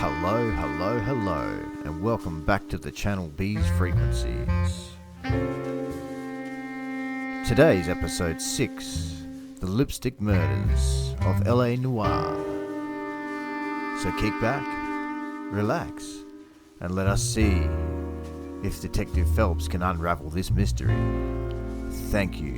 Hello, hello, hello, and welcome back to the Channel B's Frequencies. Today's episode 6, The Lipstick Murders of L.A.NOIRE. So kick back, relax, and let us see if Detective Phelps can unravel this mystery. Thank you.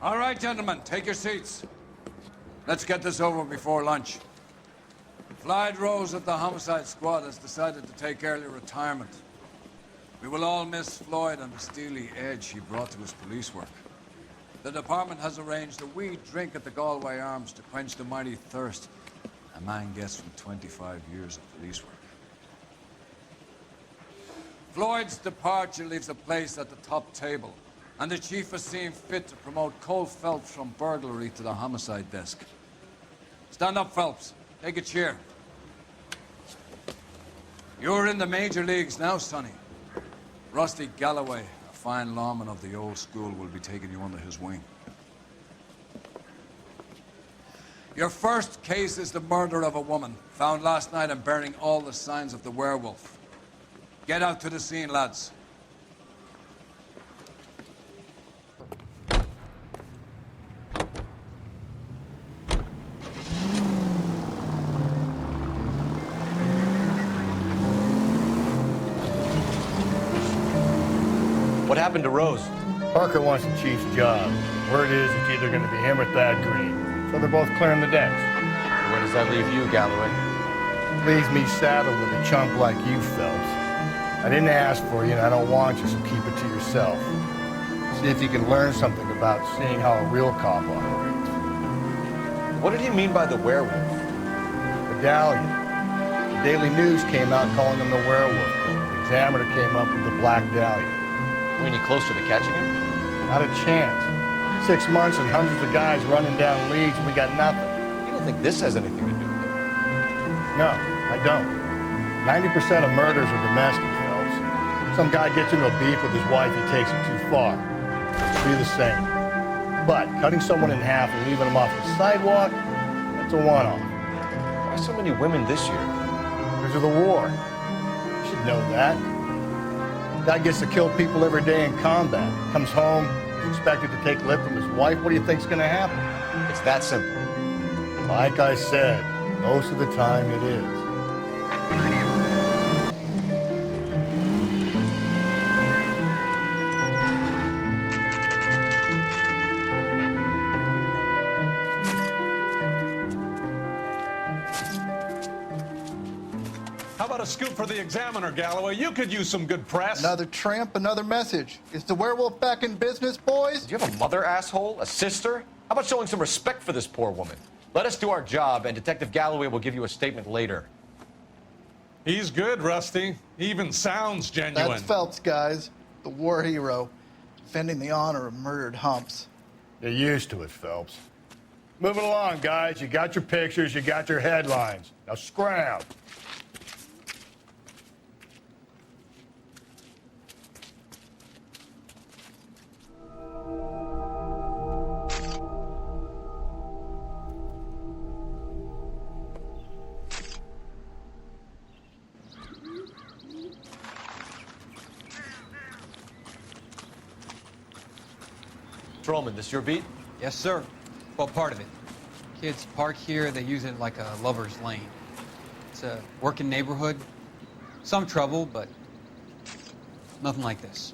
All right, gentlemen, take your seats. Let's get this over before lunch. Floyd Rose at the homicide squad has decided to take early retirement. We will all miss Floyd and the steely edge he brought to his police work. The department has arranged a wee drink at the Galway Arms to quench the mighty thirst a man gets from 25 years of police work. Floyd's departure leaves the place at the top table, and the chief has seen fit to promote Cole Phelps from burglary to the homicide desk. Stand up, Phelps. Take a chair. You're in the major leagues now, Sonny. Rusty Galloway, a fine lawman of the old school, will be taking you under his wing. Your first case is the murder of a woman, found last night and bearing all the signs of the werewolf. Get out to the scene, lads. What happened to Rose? Parker wants the chief's job. Word is it's either going to be him or Thad Green. So they're both clearing the decks. Where does that leave you, Galloway? Leaves me saddled with a chump like you, Phelps. I didn't ask for you, and I don't want you, so keep it to yourself. See if you can learn something about seeing how a real cop operates. What did he mean by the werewolf? Medallion. The Daily News came out calling him the werewolf. The Examiner came up with the Black Dahlia. Any closer to catching him? Not a chance. 6 months and hundreds of guys running down leads, and we got nothing. You don't think this has anything to do with it? No, I don't. 90% of murders are domestic, Phelps. Some guy gets into a beef with his wife, he takes it too far. It's be the same. But cutting someone in half and leaving them off the sidewalk, that's a one-off. Why so many women this year? Because of the war. You should know that. Guy gets to kill people every day in combat. Comes home, is expected to take lip from his wife. What do you think's gonna happen? It's that simple. Like I said, most of the time it is. How about a scoop for the Examiner, Galloway? You could use some good press. Another tramp, another message. Is the werewolf back in business, boys? Do you have a mother, asshole? A sister? How about showing some respect for this poor woman? Let us do our job, and Detective Galloway will give you a statement later. He's good, Rusty. He even sounds genuine. That's Phelps, guys. The war hero. Defending the honor of murdered humps. You're used to it, Phelps. Moving along, guys. You got your pictures, you got your headlines. Now scram. Patrolman, this your beat? Yes, sir. Well, part of it. Kids park here, they use it like a lover's lane. It's a working neighborhood. Some trouble, but nothing like this.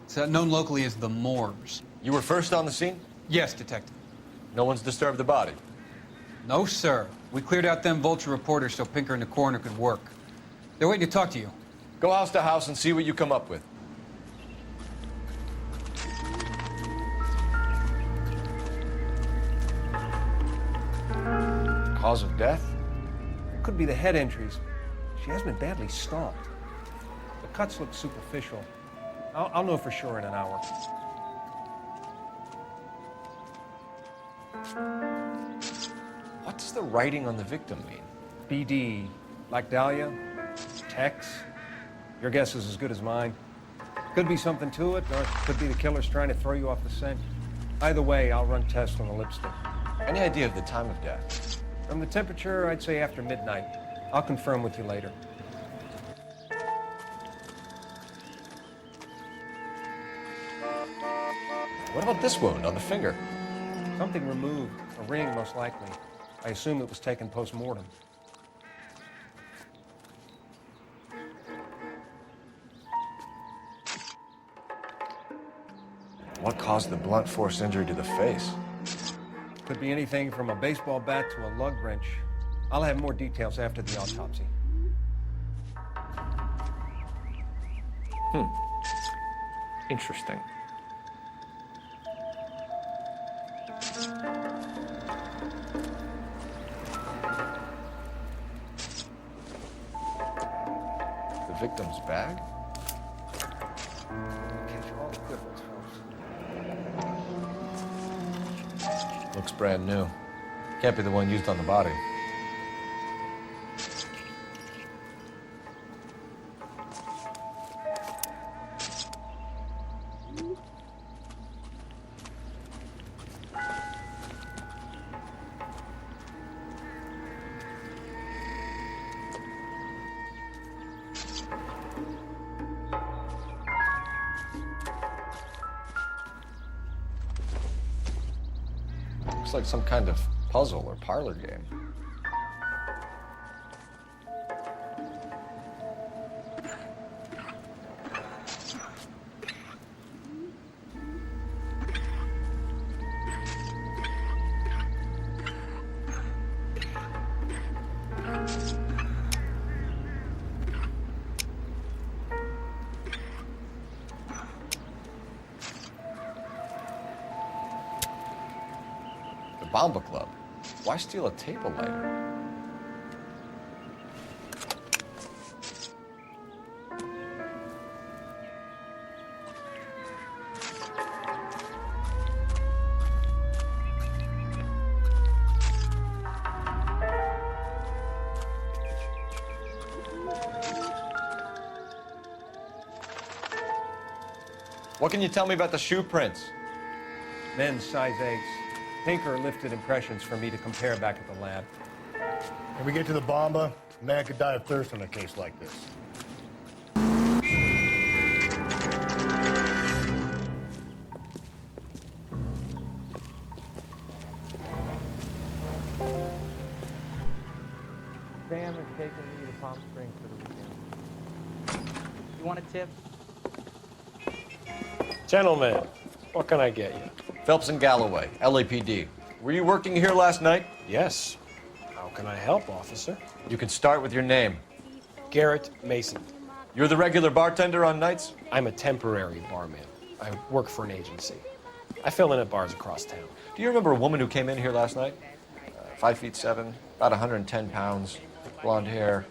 It's known locally as the Moors. You were first on the scene? Yes, Detective. No one's disturbed the body? No, sir. We cleared out them vulture reporters so Pinker and the coroner could work. They're waiting to talk to you. Go house to house and see what you come up with. Cause of death? It could be the head injuries. She has been badly stomped. The cuts look superficial. I'll know for sure in an hour. What does the writing on the victim mean? BD, like Dahlia, Tex. Your guess is as good as mine. Could be something to it, or it could be the killer's trying to throw you off the scent. Either way, I'll run tests on the lipstick. Any idea of the time of death? From the temperature, I'd say after midnight. I'll confirm with you later. What about this wound on the finger? Something removed, a ring most likely. I assume it was taken post-mortem. What caused the blunt force injury to the face? Could be anything from a baseball bat to a lug wrench. I'll have more details after the autopsy. Interesting. The victim's bag? Catch all the good ones, folks. Looks brand new. Can't be the one used on the body. Looks like some kind of puzzle or parlor game. Bomba Club. Why steal a table lighter? What can you tell me about the shoe prints? Men's size 8s. Tinker lifted impressions for me to compare back at the lab. When we get to the Bomba, a man could die of thirst in a case like this. Sam is taking me to Palm Springs for the weekend. You want a tip? Gentlemen, what can I get you? Phelps and Galloway, LAPD. Were you working here last night? Yes. How can I help, officer? You can start with your name. Garrett Mason. You're the regular bartender on nights? I'm a temporary barman. I work for an agency. I fill in at bars across town. Do you remember a woman who came in here last night? 5'7", about 110 pounds, blonde hair,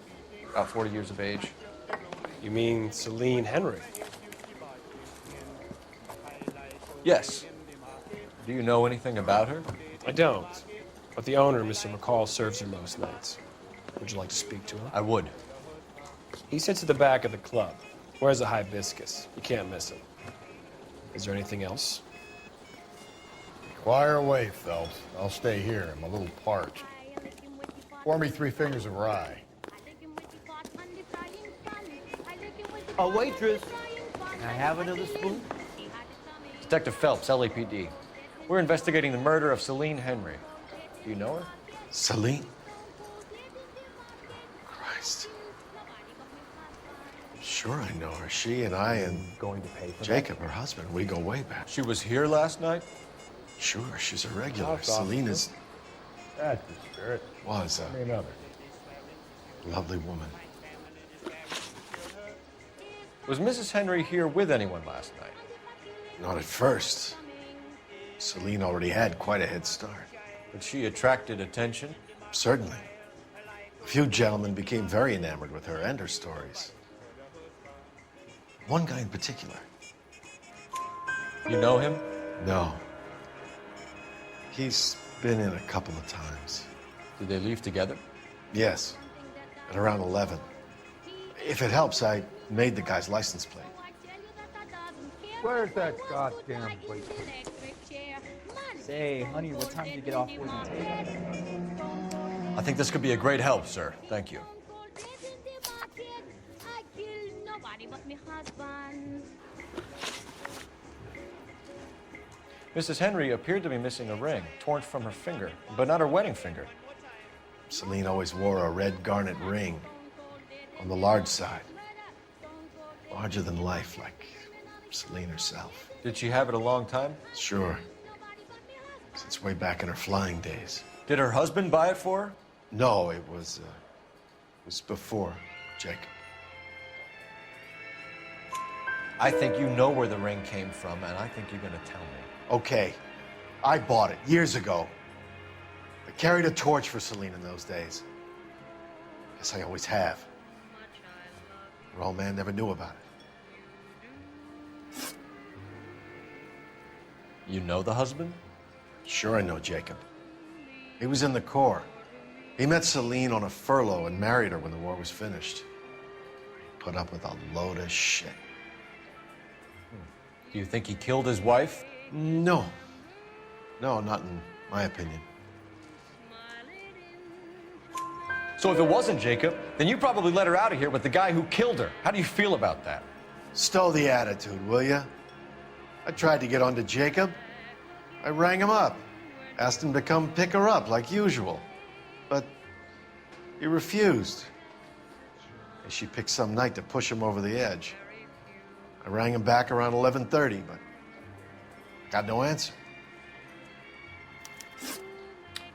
about 40 years of age. You mean Celine Henry? Yes. Do you know anything about her? I don't. But the owner, Mr. McCall, serves her most nights. Would you like to speak to him? I would. He sits at the back of the club. Wears a hibiscus. You can't miss him. Is there anything else? Fire away, Phelps. I'll stay here. I'm a little parched. Pour me 3 fingers of rye. A waitress. Can I have another spoon? Detective Phelps, LAPD. We're investigating the murder of Celine Henry. Do you know her? Celine? Christ. Sure, I know her. She and I and Going to pay for Jacob, her husband, we go way back. She was here last night? Sure, she's a regular. House Celine officer. That's the spirit. was Give me a another. lovely woman. Was Mrs. Henry here with anyone last night? Not at first. Celine already had quite a head start. But she attracted attention? Certainly. A few gentlemen became very enamored with her and her stories. One guy in particular. You know him? No. He's been in a couple of times. Did they leave together? Yes, at around 11. If it helps, I made the guy's license plate. Where's that goddamn plate? Say, honey, what time did you get off work? I think this could be a great help, sir. Thank you. Mrs. Henry appeared to be missing a ring, torn from her finger, but not her wedding finger. Celine always wore a red garnet ring on the large side. Larger than life, like Celine herself. Did she have it a long time? Sure. Since way back in her flying days. Did her husband buy it for her? No, it was before Jacob. I think you know where the ring came from, and I think you're gonna tell me. Okay, I bought it years ago. I carried a torch for Celine in those days. Guess I always have. Her old man never knew about it. You know the husband? Sure I know Jacob. He was in the Corps. He met Celine on a furlough and married her when the war was finished. Put up with a load of shit. Do you think he killed his wife? No. No, not in my opinion. So if it wasn't Jacob, then you probably let her out of here with the guy who killed her. How do you feel about that? Stow the attitude, will ya? I tried to get onto Jacob. I rang him up. Asked him to come pick her up like usual. But he refused. And she picked some night to push him over the edge. I rang him back around 11:30, but got no answer.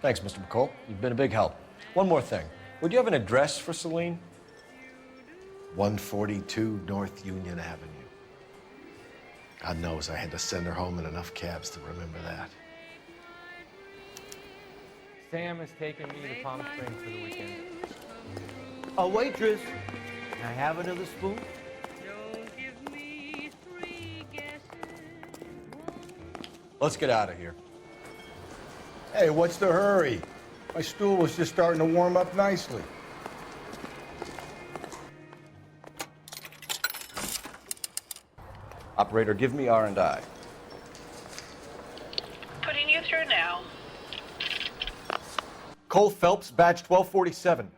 Thanks, Mr. McCall. You've been a big help. One more thing. Would you have an address for Celine? 142 North Union Avenue. God knows I had to send her home in enough cabs to remember that. Sam has taken me to Palm Springs for the weekend. A waitress, can I have another spoon? Let's get out of here. Hey, what's the hurry? My stool was just starting to warm up nicely. Operator, give me R&I. Putting you through now. Cole Phelps, badge 1247.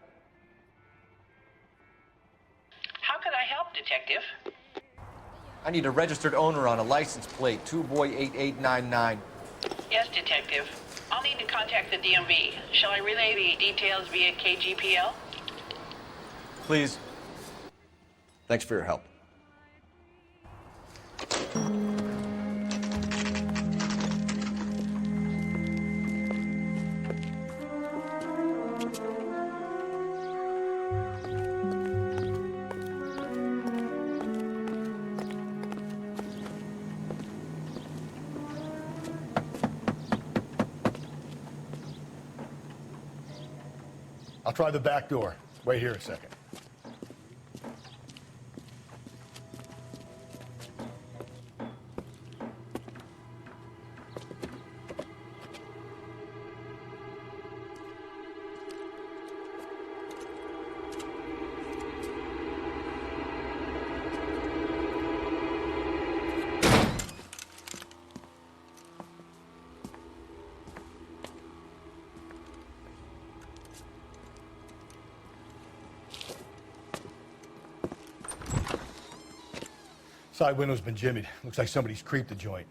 How can I help, Detective? I need a registered owner on a license plate, 2boy8899. Yes, Detective. I'll need to contact the DMV. Shall I relay the details via KGPL? Please. Thanks for your help. I'll try the back door. Wait here a second. Side window's been jimmied. Looks like somebody's creeped the joint.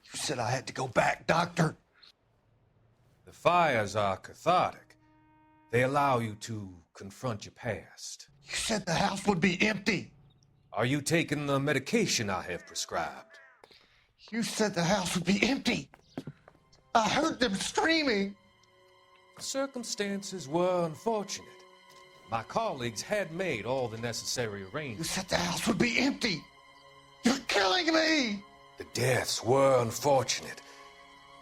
You said I had to go back, Doctor. The fires are cathartic. They allow you to confront your past. You said the house would be empty. Are you taking the medication I have prescribed? You said the house would be empty. I heard them screaming. Circumstances were unfortunate. My colleagues had made all the necessary arrangements. You said the house would be empty. You're killing me. The deaths were unfortunate,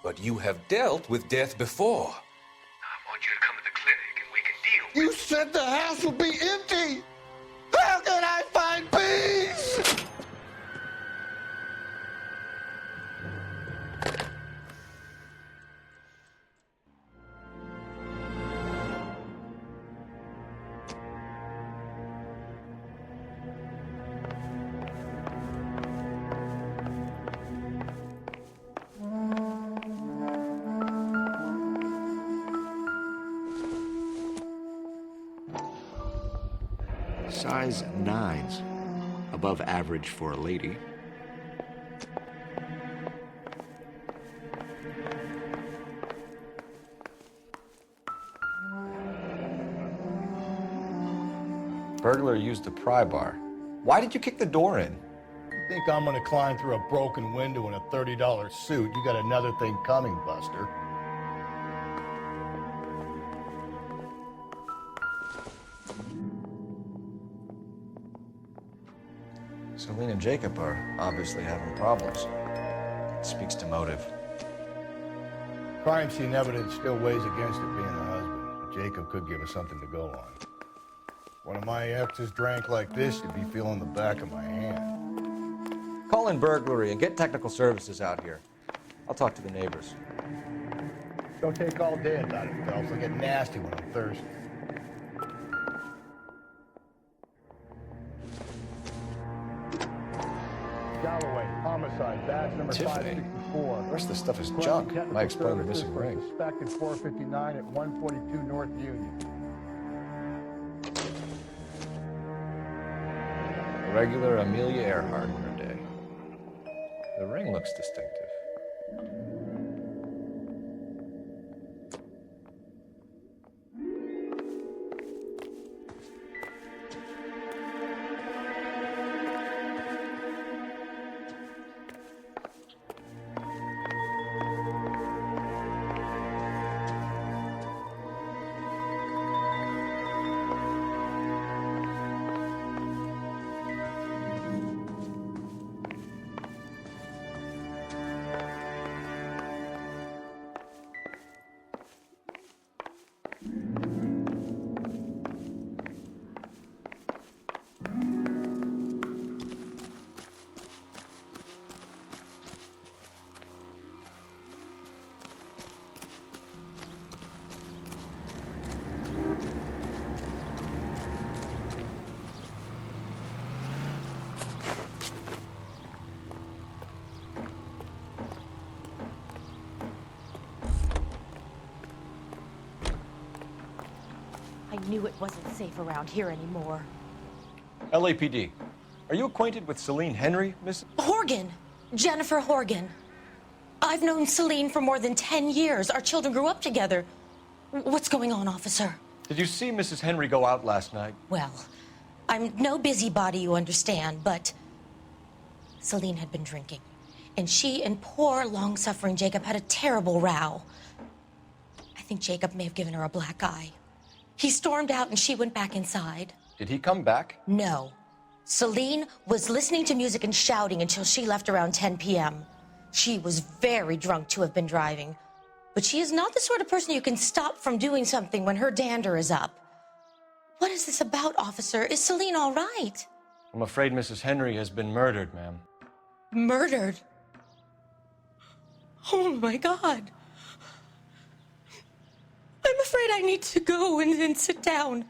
but you have dealt with death before. I want you to come to the clinic and we can deal with You said the house would be empty. How can I find peace? Size 9s. Above average for a lady. Burglar used the pry bar. Why did you kick the door in? You think I'm gonna climb through a broken window in a $30 suit? You got another thing coming, Buster. Celine and Jacob are obviously having problems. It speaks to motive. Crime scene evidence still weighs against it being the husband, but Jacob could give us something to go on. One of my exes drank like this, you'd be feeling the back of my hand. Call in burglary and get technical services out here. I'll talk to the neighbors. Don't take all day about it, Phelps. I get nasty when I'm thirsty. Galloway, homicide, badge number Tiffany. 564. The rest of the stuff is junk. Might explain the missing ring. Suspected 459 at 142 North Union. A regular Amelia Earhart in her day. The ring looks distinctive. I knew it wasn't safe around here anymore. LAPD. Are you acquainted with Celine Henry, Miss? Horgan! Jennifer Horgan. I've known Celine for more than 10 years. Our children grew up together. What's going on, officer? Did you see Mrs. Henry go out last night? Well, I'm no busybody, you understand, but Celine had been drinking. And she and poor, long-suffering Jacob had a terrible row. I think Jacob may have given her a black eye. He stormed out and she went back inside. Did he come back? No. Celine was listening to music and shouting until she left around 10 p.m. She was very drunk to have been driving. But she is not the sort of person you can stop from doing something when her dander is up. What is this about, officer? Is Celine all right? I'm afraid Mrs. Henry has been murdered, ma'am. Murdered? Oh, my God. I'm afraid I need to go and sit down.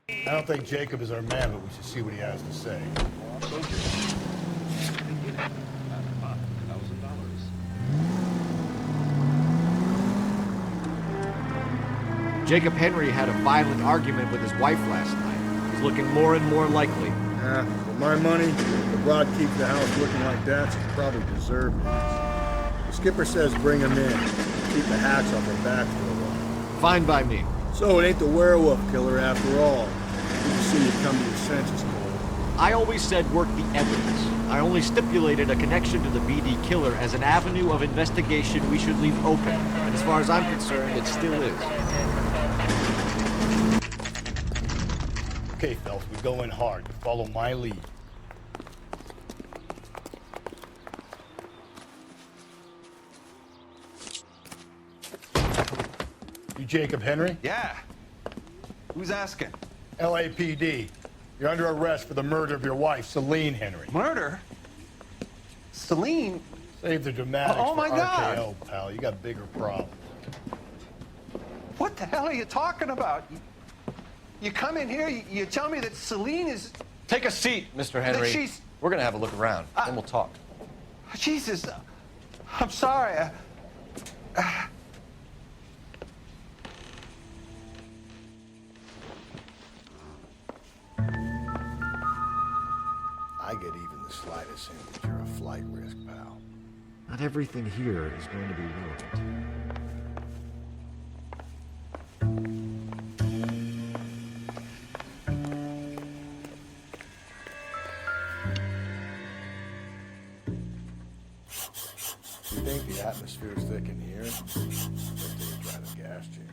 I don't think Jacob is our man, but we should see what he has to say. Jacob Henry had a violent argument with his wife last night. He's looking more and more likely. For my money, the broad keeps the house looking like that, so probably deserved it. The skipper says bring him in. Keep the hats off their backs for a while. Fine by me. So it ain't the werewolf killer after all. Good to see you come to your senses, Cole. I always said work the evidence. I only stipulated a connection to the BD killer as an avenue of investigation we should leave open. And as far as I'm concerned, it still is. Okay, Phelps, we go in hard. You follow my lead. You Jacob Henry? Yeah. Who's asking? LAPD. You're under arrest for the murder of your wife, Celine Henry. Murder? Celine? Save the dramatics Oh, my for God. RKO, pal. You got bigger problems. What the hell are you talking about? You come in here, you tell me that Celine is... Take a seat, Mr. Henry. That she's... We're gonna have a look around, then we'll talk. Jesus, I'm sorry. I get even the slightest hint that you're a flight risk, pal. Not everything here is going to be ruined. You think the atmosphere's thick in here? Wait till you try the gas chamber.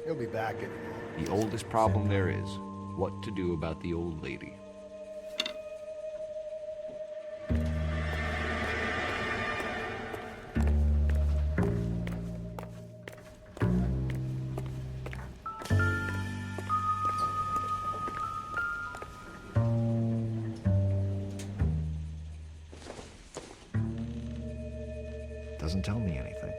He'll be back in a moment. The oldest problem there is, what to do about the old lady. Doesn't tell me anything.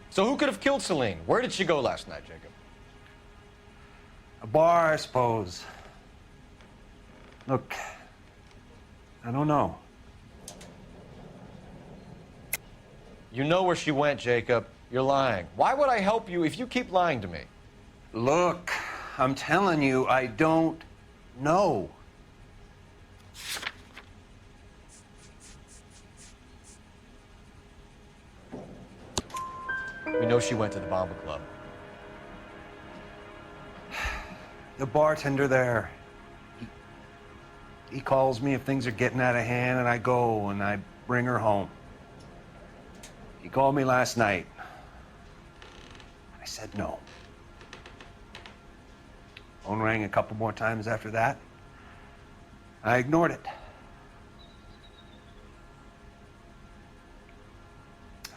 So who could have killed Celine? Where did she go last night, Jacob? A bar, I suppose. Look, I don't know. You know where she went, Jacob. You're lying. Why would I help you if you keep lying to me? Look, I'm telling you, I don't know. We know she went to the Bomba Club. The bartender there, he calls me if things are getting out of hand, and I go and I bring her home. He called me last night. I said no. Phone rang a couple more times after that. I ignored it.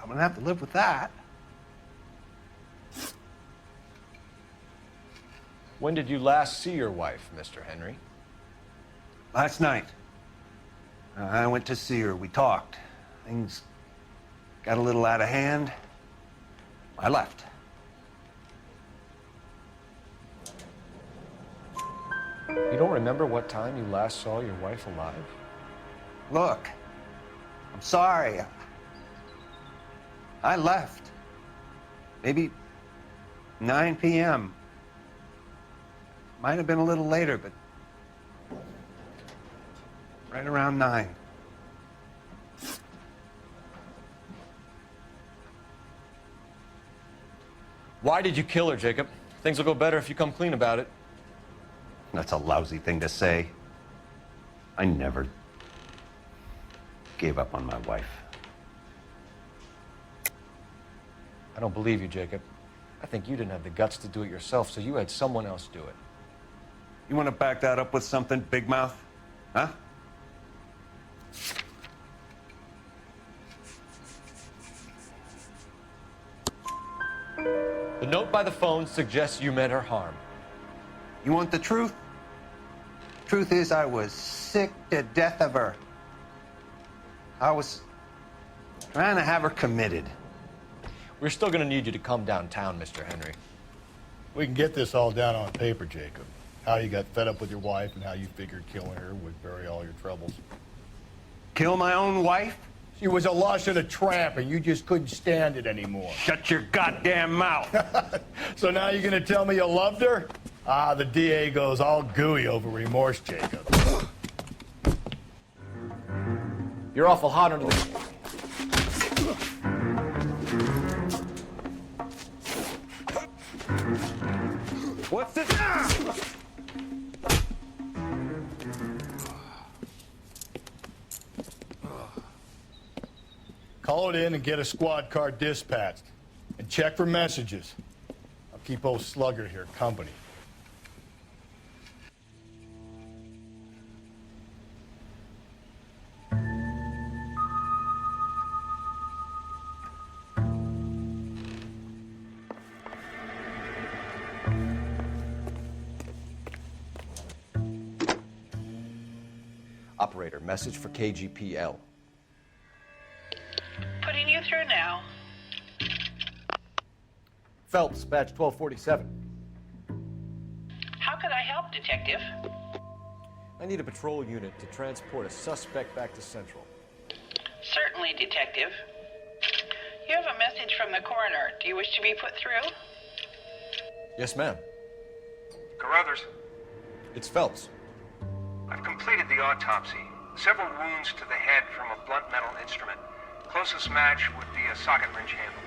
I'm gonna have to live with that. When did you last see your wife, Mr. Henry? Last night. I went to see her. We talked. Things got a little out of hand. I left. You don't remember what time you last saw your wife alive? Look, I'm sorry. I left. Maybe 9 p.m. Might have been a little later, but right around 9. Why did you kill her, Jacob? Things will go better if you come clean about it. That's a lousy thing to say. I never gave up on my wife. I don't believe you, Jacob. I think you didn't have the guts to do it yourself, so you had someone else do it. You want to back that up with something, Big Mouth? Huh? The note by the phone suggests you meant her harm. You want the truth? Truth is, I was sick to death of her. I was trying to have her committed. We're still gonna need you to come downtown, Mr. Henry. We can get this all down on paper, Jacob. How you got fed up with your wife and how you figured killing her would bury all your troubles. Kill my own wife? She was a lush and a tramp, and you just couldn't stand it anymore. Shut your goddamn mouth. So now you're gonna tell me you loved her? Ah, the DA goes all gooey over remorse, Jacob. You're awful hot under the... What's this? Call it in and get a squad car dispatched. And check for messages. I'll keep old Slugger here company. Operator, message for KGPL. Putting you through now. Phelps, badge 1247. How could I help, Detective? I need a patrol unit to transport a suspect back to Central. Certainly, Detective. You have a message from the coroner. Do you wish to be put through? Yes, ma'am. Carruthers, It's Phelps. I've completed the autopsy. Several wounds to the head from a blunt metal instrument. Closest match would be a socket wrench handle.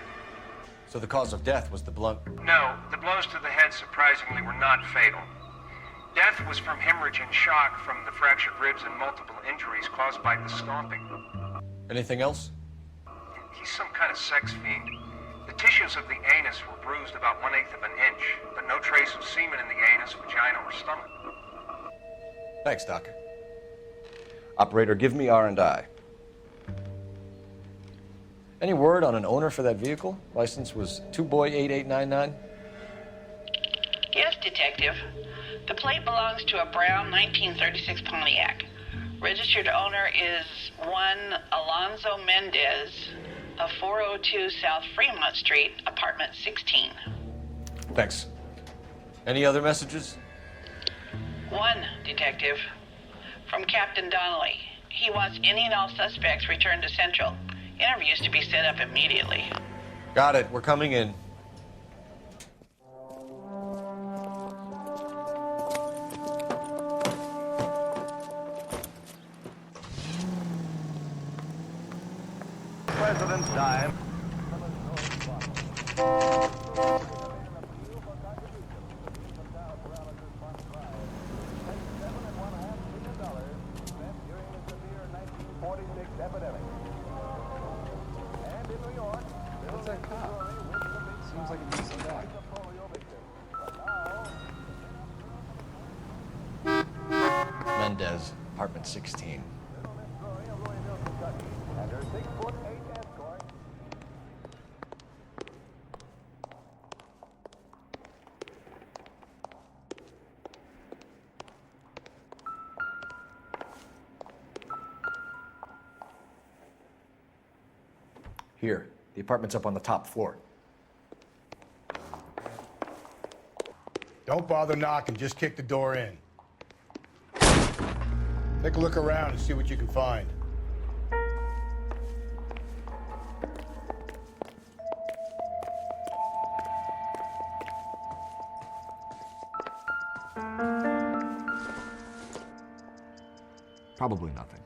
So the cause of death was the blunt... No, the blows to the head surprisingly were not fatal. Death was from hemorrhage and shock from the fractured ribs and multiple injuries caused by the stomping. Anything else? He's some kind of sex fiend. The tissues of the anus were bruised about 1/8 of an inch, but no trace of semen in the anus, vagina, or stomach. Thanks, Doc. Operator, give me R&I. Any word on an owner for that vehicle? License was 2boy8899. Yes, Detective. The plate belongs to a brown 1936 Pontiac. Registered owner is one Alonzo Mendez of 402 South Fremont Street, apartment 16. Thanks. Any other messages? One, Detective. From Captain Donnelly. He wants any and all suspects returned to Central. Interviews to be set up immediately. Got it. We're coming in. President's dime. What's that cop? Seems like a decent guy. Mendez, apartment 16. Here, the apartment's up on the top floor. Don't bother knocking, just kick the door in. Take a look around and see what you can find. Probably nothing.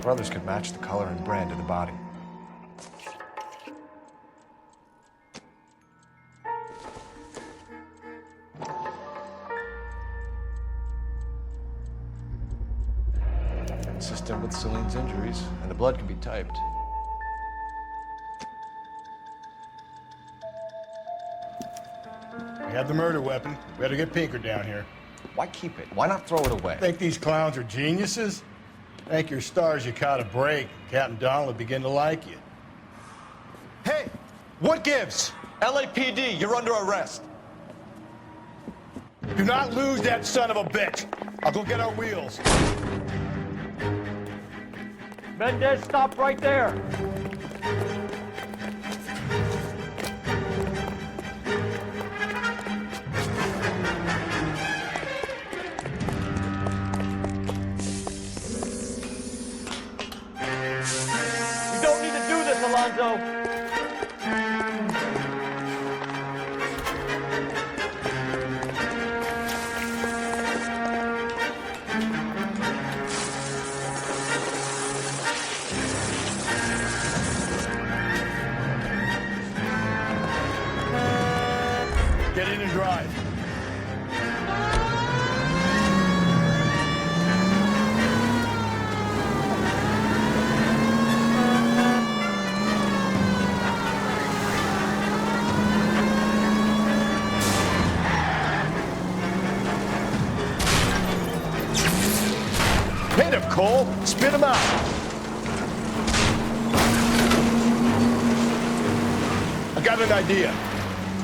Brothers could match the color and brand of the body. Consistent with Celine's injuries, and the blood can be typed. We have the murder weapon. Better get Pinker down here. Why keep it? Why not throw it away? Think these clowns are geniuses? Thank your stars you caught a break. Captain Donald will begin to like you. Hey, what gives? LAPD, you're under arrest. Do not lose that son of a bitch. I'll go get our wheels. Mendez, stop right there. You don't need to do this, Alonzo. Get in and drive. Hit him, Cole. Spit him out. I got an idea.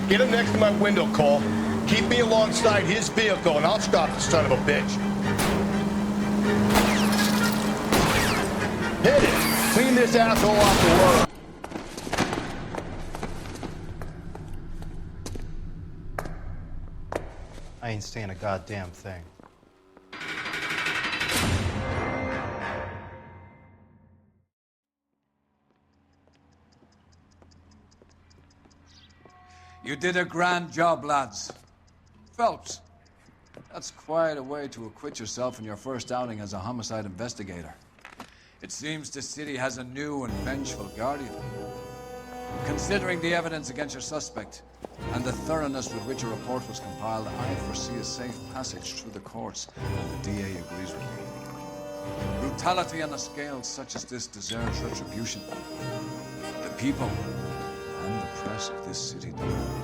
Get him next to my window, Cole. Keep me alongside his vehicle, and I'll stop the son of a bitch. Hit it! Clean this asshole off the road. I ain't saying a goddamn thing. You did a grand job, lads. Phelps, that's quite a way to acquit yourself in your first outing as a homicide investigator. It seems the city has a new and vengeful guardian. Considering the evidence against your suspect and the thoroughness with which a report was compiled, I foresee a safe passage through the courts, and the DA agrees with me. Brutality on a scale such as this deserves retribution. The people and the press of this city demand.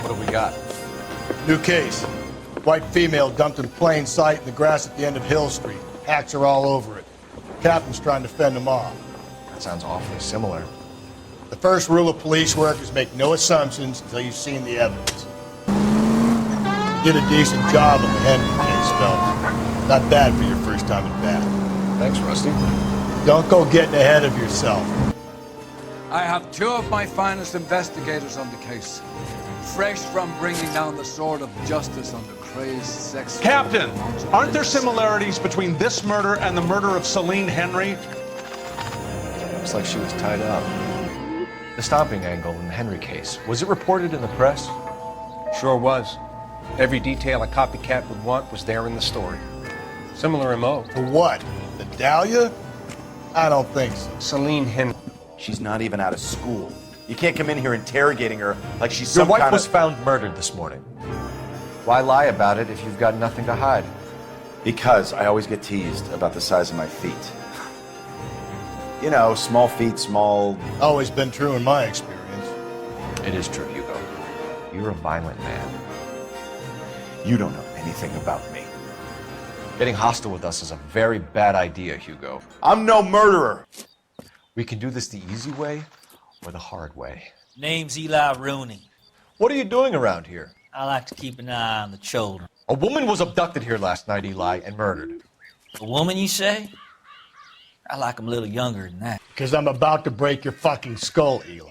What do we got? New case. White female dumped in plain sight in the grass at the end of Hill Street. Hacks are all over it. Captain's trying to fend them off. That sounds awfully similar. The first rule of police work is make no assumptions until you've seen the evidence. You did a decent job on the Henry case, Phelps. Not bad for your first time at bat. Thanks, Rusty. Don't go getting ahead of yourself. I have two of my finest investigators on the case. Fresh from bringing down the sword of justice on the crazed sex... Captain, aren't there similarities between this murder and the murder of Celine Henry? Looks like she was tied up. The stomping angle in the Henry case, was it reported in the press? Sure was. Every detail a copycat would want was there in the story. Similar MO. For what? The Dahlia? I don't think so. Celine Henry. She's not even out of school. You can't come in here interrogating her like she's Your some wife kind was of... found murdered this morning. Why lie about it if you've got nothing to hide? Because I always get teased about the size of my feet. You know, small feet, small... Always been true in my experience. It is true, Hugo. You're a violent man. You don't know anything about me. Getting hostile with us is a very bad idea, Hugo. I'm no murderer. We can do this the easy way or the hard way. Name's Eli Rooney. What are you doing around here? I like to keep an eye on the children. A woman was abducted here last night, Eli, and murdered. A woman, you say? I like them a little younger than that. Because I'm about to break your fucking skull, Eli.